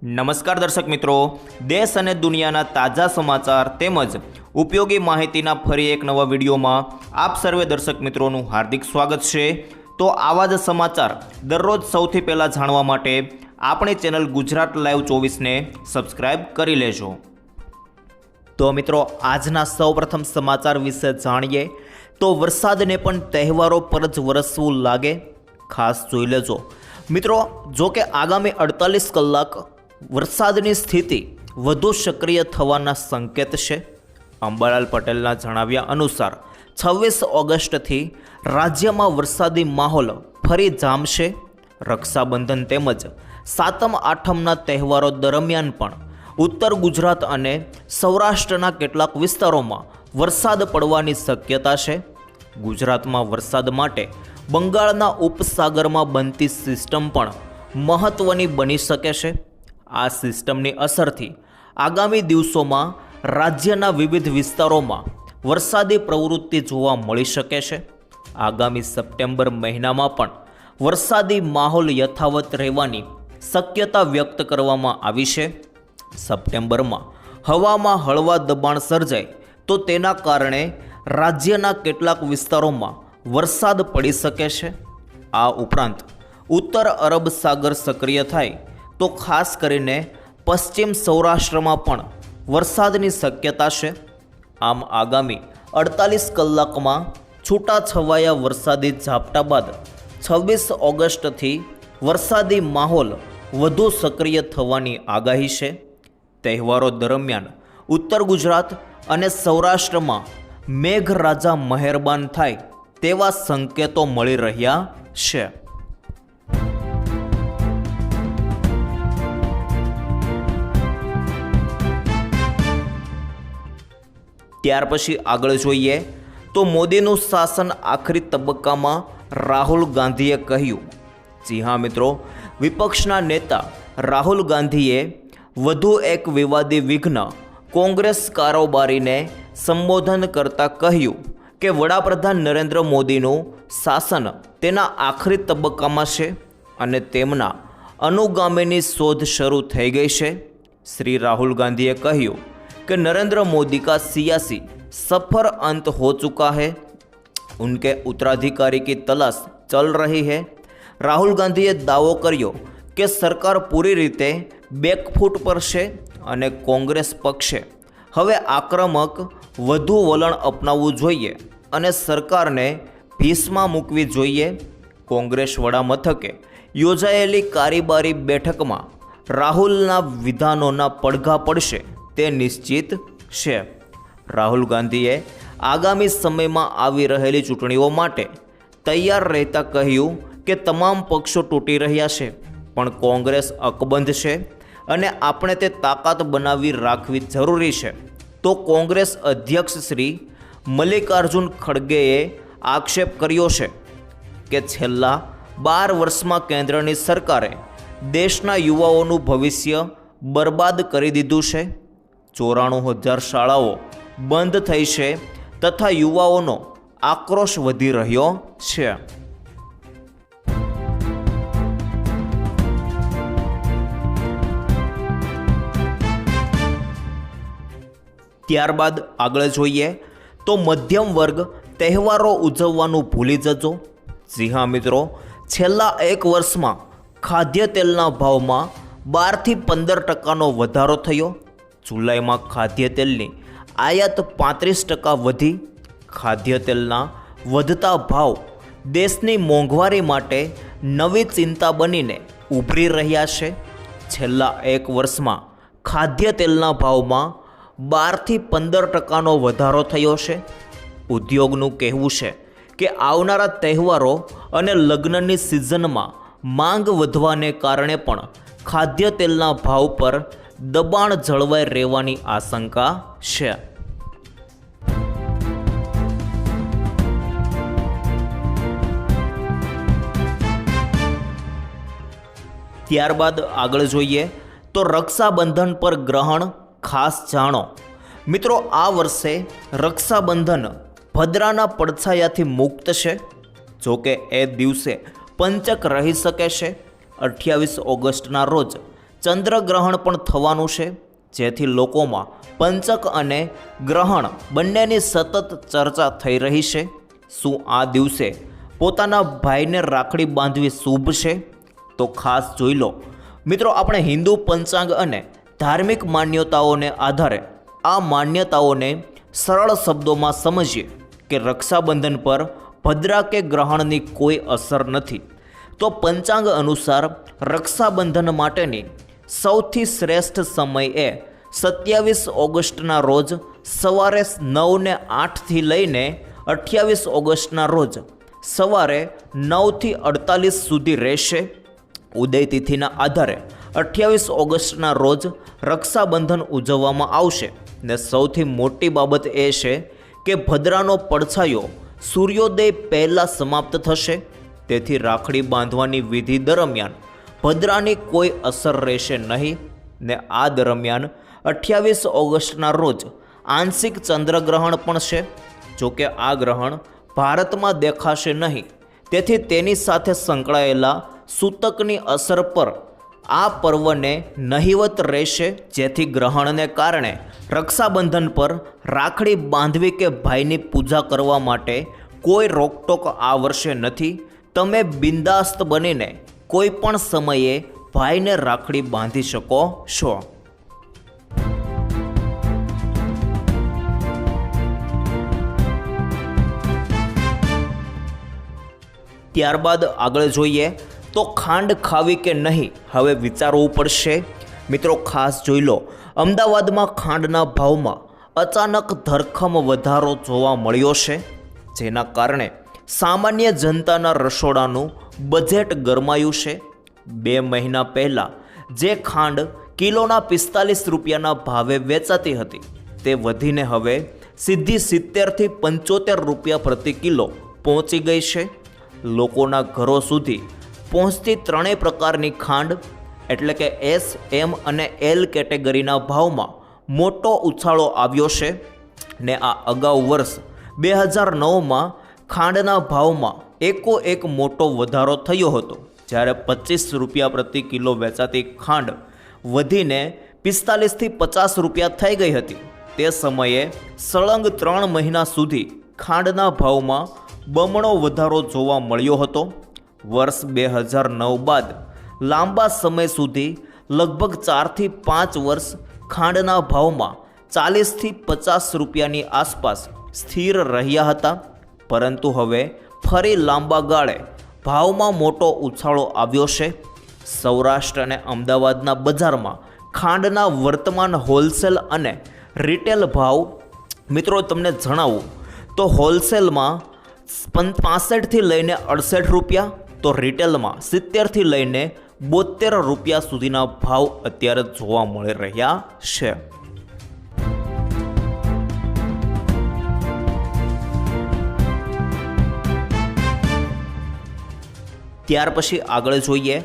નમસ્કાર દર્શક મિત્રો, દેશ અને દુનિયાના તાજા સમાચાર તેમજ ઉપયોગી માહિતીના ફરી એક નવા વિડીયોમાં આપ સર્વે દર્શક મિત્રોનું હાર્દિક સ્વાગત છે। તો આવા જ સમાચાર દરરોજ સૌથી પહેલાં જાણવા માટે આપણી ચેનલ ગુજરાત લાઈવ 24ને સબસ્ક્રાઈબ કરી લેજો। તો મિત્રો, આજના સૌપ્રથમ સમાચાર વિશે જાણીએ તો વરસાદને પણ તહેવારો પર જ વરસવું લાગે, ખાસ જોઈ લેજો મિત્રો। જો કે આગામી 48 કલાક વરસાદની સ્થિતિ વધુ સક્રિય થવાના સંકેત છે। અંબાલાલ પટેલના જણાવ્યા અનુસાર 26 ઓગસ્ટથી રાજ્યમાં વરસાદી માહોલ ફરી જામશે। રક્ષાબંધન તેમજ સાતમ આઠમના તહેવારો દરમિયાન પણ ઉત્તર ગુજરાત અને સૌરાષ્ટ્રના કેટલાક વિસ્તારોમાં વરસાદ પડવાની શક્યતા છે। ગુજરાતમાં વરસાદ માટે બંગાળના ઉપસાગરમાં બનતી સિસ્ટમ પણ મહત્ત્વની બની શકે છે। આ સિસ્ટમની અસરથી આગામી દિવસોમાં રાજ્યના વિવિધ વિસ્તારોમાં વરસાદી પ્રવૃત્તિ જોવા મળી શકે છે। આગામી સપ્ટેમ્બર મહિનામાં પણ વરસાદી માહોલ યથાવત રહેવાની શક્યતા વ્યક્ત કરવામાં આવી છે। સપ્ટેમ્બરમાં હવામાં હળવા દબાણ સર્જાય તો તેના કારણે રાજ્યના કેટલાક વિસ્તારોમાં વરસાદ પડી શકે છે। આ ઉપરાંત ઉત્તર અરબ સાગર સક્રિય થાય તો ખાસ કરીને પશ્ચિમ સૌરાષ્ટ્રમાં પણ વરસાદની શક્યતા છે। આમ આગામી 48 કલાકમાં છૂટાછવાયા વરસાદી ઝાપટા બાદ 26 ઓગસ્ટથી વરસાદી માહોલ વધુ સક્રિય થવાની આગાહી છે। તહેવારો દરમિયાન ઉત્તર ગુજરાત અને સૌરાષ્ટ્રમાં મેઘરાજા મહેરબાન થાય તેવા સંકેતો મળી રહ્યા છે। ત્યાર પછી આગળ જોઈએ તો મોદીનું શાસન આખરી તબક્કામાં રાહુલ ગાંધીએ કહ્યું। જી હા મિત્રો, વિપક્ષના નેતા રાહુલ ગાંધીએ વધુ એક વિવાદી વિઘ્ન કોંગ્રેસ કારોબારીને સંબોધન કરતાં કહ્યું કે વડાપ્રધાન નરેન્દ્ર મોદીનું શાસન તેના આખરી તબક્કામાં છે અને તેમના અનુગામીની શોધ શરૂ થઈ ગઈ છે। શ્રી રાહુલ ગાંધીએ કહ્યું कि नरेंद्र मोदी का सियासी सफ़र अंत हो चुका है, उनके उत्तराधिकारी की तलाश चल रही है। राहुल गांधीए दावो कर्यो कि सरकार पूरी रीते बैकफूट पर है અને કોંગ્રેસ પક્ષે હવે આક્રમક વધુ વલણ અપનાવવું જોઈએ અને સરકારને ભીસમાં મૂકવી જોઈએ। કોંગ્રેસ વડા મથકે યોજાયેલી કારોબારી બેઠકમાં રાહુલના વિધાનોના પડઘા પડશે તે નિશ્ચિત છે। રાહુલ ગાંધીએ આગામી સમયમાં આવી રહેલી ચૂંટણીઓ માટે તૈયાર રહેતા કહ્યું કે તમામ પક્ષો તૂટી રહ્યા છે પણ કોંગ્રેસ અકબંધ છે અને આપણે તે તાકાત બનાવી રાખવી જરૂરી છે। તો કોંગ્રેસ અધ્યક્ષ શ્રી મલ્લિકાર્જુન ખડગેએ આક્ષેપ કર્યો છે કે છેલ્લા 12 વર્ષમાં કેન્દ્રની સરકારે દેશના યુવાઓનું ભવિષ્ય બરબાદ કરી દીધું છે। 94,000 શાળાઓ બંધ થઈ છે તથા યુવાઓનો આક્રોશ વધી રહ્યો છે। ત્યારબાદ આગળ જોઈએ તો મધ્યમ વર્ગ તહેવારો ઉજવવાનું ભૂલી જજો। જી હા મિત્રો, છેલ્લા એક વર્ષમાં ખાદ્ય તેલના ભાવમાં 12થી 15% વધારો થયો। જુલાઈમાં ખાદ્ય તેલની આયાત 35% વધી। ખાદ્ય તેલના વધતા ભાવ દેશની મોંઘવારી માટે નવી ચિંતા બનીને ઉભરી રહ્યા છે। છેલ્લા એક વર્ષમાં ખાદ્ય તેલના ભાવમાં 12થી 15% વધારો થયો છે। ઉદ્યોગનું કહેવું છે કે આવનારા તહેવારો અને લગ્નની સિઝનમાં માંગ વધવાને કારણે પણ ખાદ્ય તેલના ભાવ પર દબાણ જળવાઈ રહેવાની આશંકા છે। ત્યારબાદ આગળ જોઈએ તો રક્ષાબંધન પર ગ્રહણ ખાસ જાણો। મિત્રો, આ વર્ષે રક્ષાબંધન ભદ્રાના પડછાયાથી મુક્ત છે। જોકે એ દિવસે પંચક રહી શકે છે। 28 ઓગસ્ટના રોજ ચંદ્રગ્રહણ પણ થવાનું છે, જેથી લોકોમાં પંચક અને ગ્રહણ બંનેની સતત ચર્ચા થઈ રહી છે. શું આ દિવસે પોતાના ભાઈને રાખડી બાંધવી શુભ છે? તો ખાસ જોઈ લો મિત્રો, આપણે હિન્દુ પંચાંગ અને ધાર્મિક માન્યતાઓને આધારે આ માન્યતાઓને સરળ શબ્દોમાં સમજીએ કે રક્ષાબંધન પર ભદ્રા કે ગ્રહણની કોઈ અસર નથી. તો પંચાંગ અનુસાર રક્ષાબંધન માટેની સૌથી શ્રેષ્ઠ સમય એ 27 ઓગસ્ટના રોજ સવારે 9:08 લઈને 28 ઓગસ્ટના રોજ સવારે 9:48 સુધી રહેશે. ઉદય તિથિના આધારે 28 ઓગસ્ટના રોજ રક્ષાબંધન ઉજવવામાં આવશે ને સૌથી મોટી બાબત એ છે કે ભદ્રાનો પડછાયો સૂર્યોદય પહેલાં સમાપ્ત થશે. તેથી રાખડી બાંધવાની વિધિ દરમિયાન ભદ્રાની કોઈ અસર રહેશે નહીં ને આ દરમિયાન 28 ઓગસ્ટના રોજ આંશિક ચંદ્રગ્રહણ પણ છે. જોકે આ ગ્રહણ ભારતમાં દેખાશે નહીં, તેથી તેની સાથે સંકળાયેલા સૂતકની અસર પર આ પર્વને નહિવત રહેશે. જેથી ગ્રહણને કારણે રક્ષાબંધન પર રાખડી બાંધવી કે ભાઈની પૂજા કરવા માટે કોઈ રોકટોક આ વર્ષે નથી. તમે બિંદાસ્ત બનીને કોઈ પણ સમયે ભાઈને રાખડી બાંધી શકો છો. ત્યારબાદ આગળ જોઈએ તો ખાંડ ખાવી કે નહીં, હવે વિચારવું પડશે. મિત્રો ખાસ જોઈ લો, અમદાવાદમાં ખાંડના ભાવમાં અચાનક ધરખમ વધારો જોવા મળ્યો છે, જેના કારણે સામાન્ય જનતાના રસોડાનું બજેટ ગરમાયું છે. 2 મહિના પહેલાં જે ખાંડ કિલોના 45 રૂપિયાના ભાવે વેચાતી હતી તે વધીને હવે સીધી 70 થી 75 રૂપિયા પ્રતિ કિલો પહોંચી ગઈ છે. લોકોના ઘરો સુધી પહોંચતી ત્રણેય પ્રકારની ખાંડ એટલે કે એસ, એમ અને એલ કેટેગરીના ભાવમાં મોટો ઉછાળો આવ્યો છે ને આ અગાઉ વર્ષ 2009માં ખાંડના ભાવમાં એકોએક મોટો વધારો થયો હતો, જ્યારે 25 રૂપિયા પ્રતિ કિલો વેચાતી ખાંડ વધીને 45 થી 50 રૂપિયા થઈ ગઈ હતી. તે સમયે સળંગ 3 મહિના સુધી ખાંડના ભાવમાં બમણો વધારો જોવા મળ્યો હતો. વર્ષ 2009 બાદ લાંબા સમય સુધી લગભગ 4 થી 5 વર્ષ ખાંડના ભાવમાં 40 થી 50 રૂપિયાની આસપાસ સ્થિર રહ્યા હતા, પરંતુ હવે ફરી લાંબા ગાળે ભાવમાં મોટો ઉછાળો આવ્યો છે. સૌરાષ્ટ્ર અને અમદાવાદના બજારમાં ખાંડના વર્તમાન હોલસેલ અને રિટેલ ભાવ મિત્રો તમને જણાવું તો હોલસેલમાં 65 થી લઈને 68 રૂપિયા, તો રિટેલમાં 70 થી લઈને 72 રૂપિયા સુધીના ભાવ અત્યારે જોવા મળી રહ્યા છે. ત્યાર પછી આગળ જોઈએ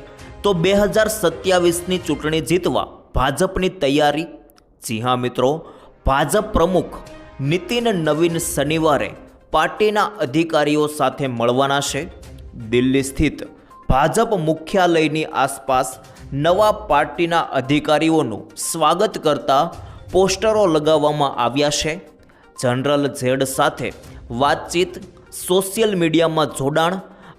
તો 2027ની ચૂંટણી જીતવા ભાજપની તૈયારી. જી હા મિત્રો, ભાજપ પ્રમુખ નીતિન નવીન શનિવારે પાર્ટીના અધિકારીઓ સાથે મળવાના છે. દિલ્હી સ્થિત ભાજપ મુખ્યાલયની આસપાસ નવા પાર્ટીના અધિકારીઓનું સ્વાગત કરતા પોસ્ટરો લગાવવામાં આવ્યા છે. જનરલ ઝેડ સાથે વાતચીત, સોશિયલ મીડિયામાં જોડાણ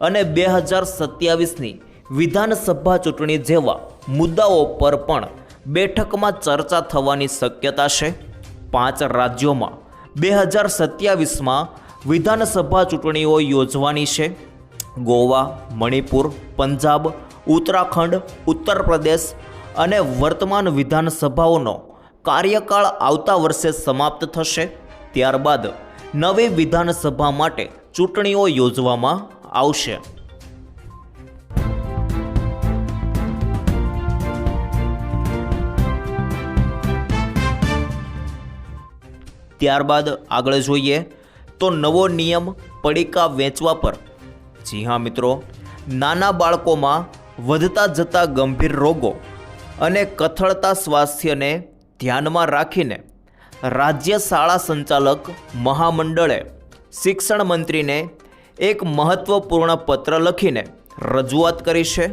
અને 2027ની વિધાનસભા ચૂંટણી જેવા મુદ્દાઓ પર પણ બેઠકમાં ચર્ચા થવાની શક્યતા છે. 5 રાજ્યોમાં 2027માં વિધાનસભા ચૂંટણીઓ યોજવાની છે. ગોવા, મણિપુર, પંજાબ, ઉત્તરાખંડ, ઉત્તર પ્રદેશ અને વર્તમાન વિધાનસભાઓનો કાર્યકાળ આવતા વર્ષે સમાપ્ત થશે. ત્યારબાદ નવી વિધાનસભા માટે ચૂંટણીઓ યોજવામાં આવશે. ત્યારબાદ આગળ જોઈએ તો નવો નિયમ પડીકા વેચવા પર. જી હા મિત્રો, નાના બાળકોમાં વધતા જતા ગંભીર રોગો અને કથળતા સ્વાસ્થ્યને ધ્યાનમાં રાખીને રાજ્ય શાળા સંચાલક મહામંડળે શિક્ષણ મંત્રીને એક મહત્વપૂર્ણ પત્ર લખીને રજૂઆત કરી છે.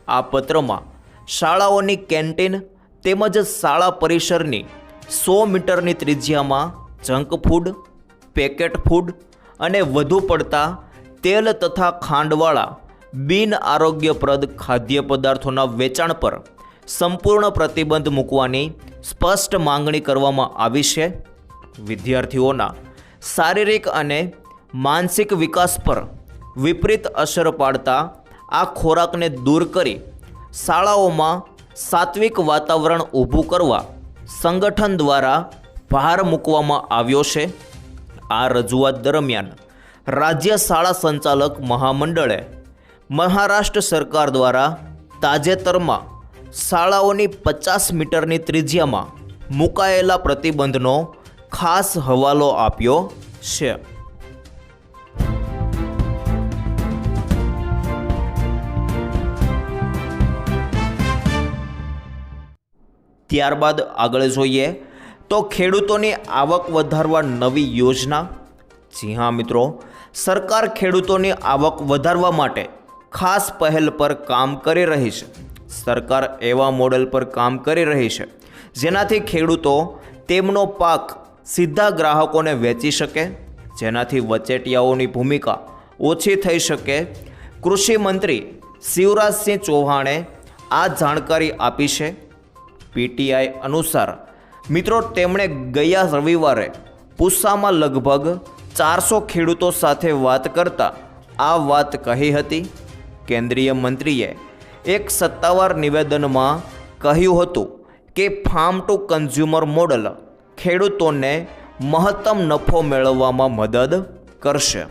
આ પત્રમાં શાળાઓની કેન્ટીન તેમજ શાળા પરિસરની 100 મીટરની ત્રિજ્યામાં જંક ફૂડ, પેકેટ ફૂડ અને વધુ પડતા તેલ તથા ખાંડવાળા બિન આરોગ્યપ્રદ ખાદ્ય પદાર્થોના વેચાણ પર સંપૂર્ણ પ્રતિબંધ મૂકવાની સ્પષ્ટ માંગણી કરવામાં આવી છે. વિદ્યાર્થીઓના શારીરિક અને માનસિક વિકાસ પર વિપરીત અસર પાડતા આ ખોરાકને દૂર કરી શાળાઓમાં સાત્વિક વાતાવરણ ઊભું કરવા સંગઠન દ્વારા ભાર મૂકવામાં આવ્યો છે. આ રજૂઆત દરમિયાન રાજ્ય શાળા સંચાલક મહામંડળે મહારાષ્ટ્ર સરકાર દ્વારા તાજેતરમાં શાળાઓની 50 મીટરની ત્રિજ્યામાં મુકાયેલા પ્રતિબંધનો ખાસ હવાલો આપ્યો છે. ત્યારબાદ આગળ જોઈએ તો ખેડૂતોની આવક વધારવા નવી યોજના. જી હા મિત્રો, સરકાર ખેડૂતોની આવક વધારવા માટે ખાસ પહેલ પર કામ કરી રહી છે. સરકાર એવા મોડેલ પર કામ કરી રહી છે જેનાથી ખેડૂતો તેમનો પાક સીધા ગ્રાહકોને વેચી શકે, જેનાથી વચેટિયાઓની ભૂમિકા ઓછી થઈ શકે. કૃષિ મંત્રી શિવરાજસિંહ ચૌહાણે આ જાણકારી આપી છે. પીટીઆઈ અનુસાર મિત્રો તેમણે ગયા રવિવારે પૂસામાં લગભગ 400 ખેડૂતો સાથે વાત કરતા આ વાત કહી હતી. કેન્દ્રીય મંત્રીએ એક સત્તાવાર નિવેદનમાં કહ્યું હતું કે ફાર્મ ટુ કન્ઝ્યુમર મોડલ ખેડૂતોને મહત્તમ નફો મેળવવામાં મદદ કરશે.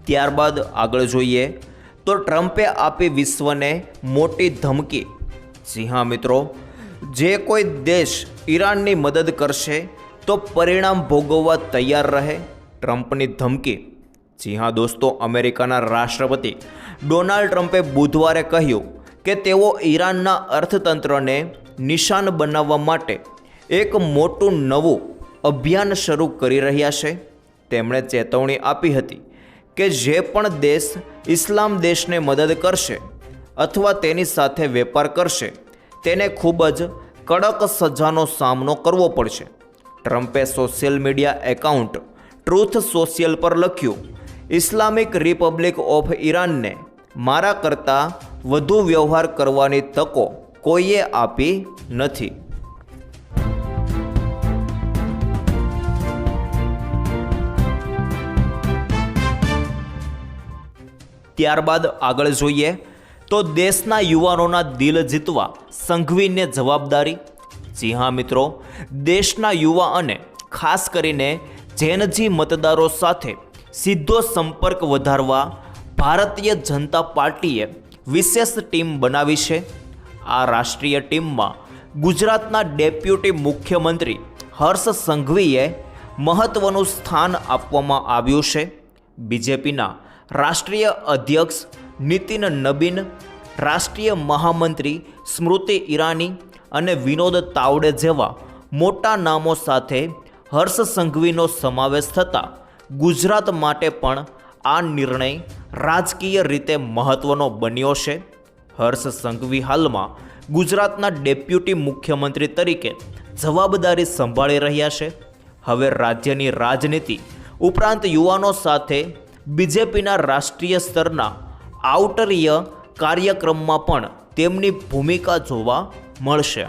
ત્યારબાદ આગળ જોઈએ તો ટ્રમ્પે આપી વિશ્વને મોટી ધમકી. જી હા મિત્રો, જે કોઈ દેશ ઈરાનની મદદ કરશે તો પરિણામ ભોગવવા તૈયાર રહે, ટ્રમ્પની ધમકી. જી હા દોસ્તો, અમેરિકાના રાષ્ટ્રપતિ ડોનાલ્ડ ટ્રમ્પે બુધવારે કહ્યું કે તેઓ ઈરાનના અર્થતંત્રને નિશાન બનાવવા માટે એક મોટું નવું અભિયાન શરૂ કરી રહ્યા છે. તેમણે ચેતવણી આપી હતી કે જે પણ દેશ ઇસ્લામ દેશને મદદ કરશે અથવા તેની સાથે વેપાર કરશે તેને ખૂબ જ કડક સજાનો સામનો કરવો પડશે. ટ્રમ્પે social media account truth social પર લખ્યું, ઇસ્લામિક રિપબ્લિક ઓફ ઈરાનને મારા કરતાં વધુ વ્યવહાર કરવાની તકો કોઈએ આપી નથી. ત્યારબાદ આગળ જોઈએ તો દેશના યુવાનોના દિલ જીતવા સંઘવીને જવાબદારી. જી હા મિત્રો, દેશના યુવા અને ખાસ કરીને જેનજી મતદારો સાથે સીધો સંપર્ક વધારવા ભારતીય જનતા પાર્ટીએ વિશેષ ટીમ બનાવી છે. આ રાષ્ટ્રીય ટીમમાં ગુજરાતના ડેપ્યુટી મુખ્યમંત્રી હર્ષ સંઘવીએ મહત્વનું સ્થાન આપવામાં આવ્યું છે. બીજેપીના રાષ્ટ્રીય અધ્યક્ષ નીતિન નબીન, રાષ્ટ્રીય મહામંત્રી સ્મૃતિ ઈરાની અને વિનોદ તાવડે જેવા મોટા નામો સાથે હર્ષ સંઘવીનો સમાવેશ થતાં ગુજરાત માટે પણ આ નિર્ણય રાજકીય રીતે મહત્વનો બન્યો છે. હર્ષ સંઘવી હાલમાં ગુજરાતના ડેપ્યુટી મુખ્યમંત્રી તરીકે જવાબદારી સંભાળી રહ્યા છે. હવે રાજ્યની રાજનીતિ ઉપરાંત યુવાનો સાથે બીજેપીના રાષ્ટ્રીય સ્તરના આઉટરીય કાર્યક્રમમાં પણ તેમની ભૂમિકા જોવા મળશે.